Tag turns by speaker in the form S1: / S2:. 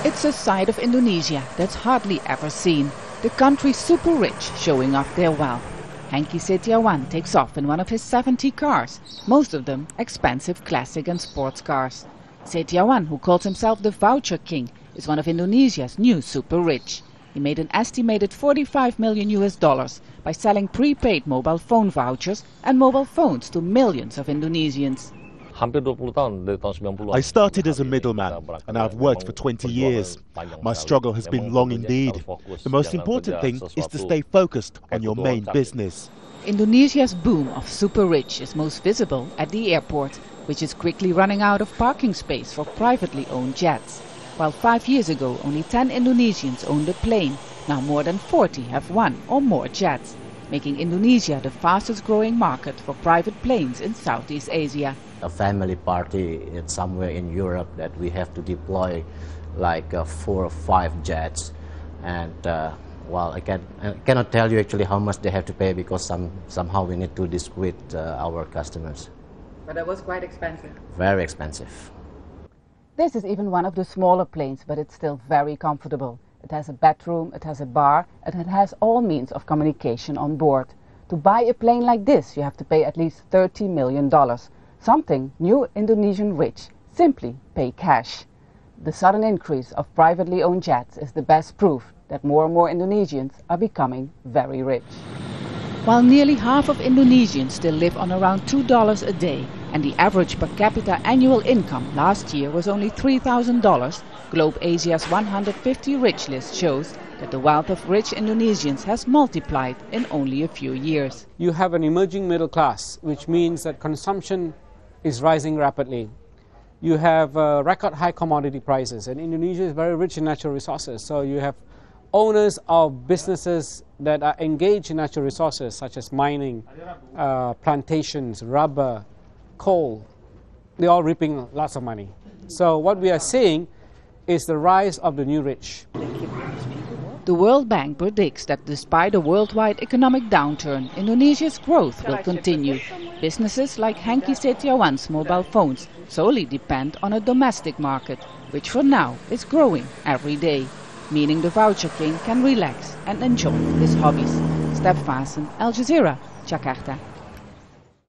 S1: It's a side of Indonesia that's hardly ever seen. The country's super rich showing off their wealth. Hengki Setiawan takes off in one of his 70 cars, most of them expensive classic and sports cars. Setiawan, who calls himself the voucher king, is one of Indonesia's new super rich. He made an estimated $45 million by selling prepaid mobile phone vouchers and mobile phones to millions of Indonesians.
S2: I started as a middleman, and I've worked for 20 years. My struggle has been long indeed. The most important thing is to stay focused on your main business.
S1: Indonesia's boom of super rich is most visible at the airport, which is quickly running out of parking space for privately owned jets. While 5 years ago only 10 Indonesians owned a plane, now more than 40 have one or more jets, making Indonesia the fastest growing market for private planes in Southeast Asia.
S3: A family party somewhere in Europe that we have to deploy like 4 or 5 jets, and well, I cannot tell you actually how much they have to pay, because somehow we need to dissuade our customers.
S1: But that was quite expensive.
S3: Very expensive.
S1: This is even one of the smaller planes, but it's still very comfortable. It has a bedroom, it has a bar, and it has all means of communication on board. To buy a plane like this, you have to pay at least $30 million. Something new Indonesian rich simply pay cash. The sudden increase of privately owned jets is the best proof that more and more Indonesians are becoming very rich. While nearly half of Indonesians still live on around $2 a day, and the average per capita annual income last year was only $3,000, Globe Asia's 150 rich list shows that the wealth of rich Indonesians has multiplied in only a few years.
S4: You have an emerging middle class, which means that consumption is rising rapidly. You have record high commodity prices, and Indonesia is very rich in natural resources. So you have owners of businesses that are engaged in natural resources such as mining, plantations, rubber, coal. They're all reaping lots of money. So what we are seeing is the rise of the new rich.
S1: The World Bank predicts that despite a worldwide economic downturn, Indonesia's growth will continue. Businesses like Hengki Setiawan's mobile phones solely depend on a domestic market, which for now is growing every day, meaning the voucher king can relax and enjoy his hobbies. Vaessen, Al Jazeera, Jakarta.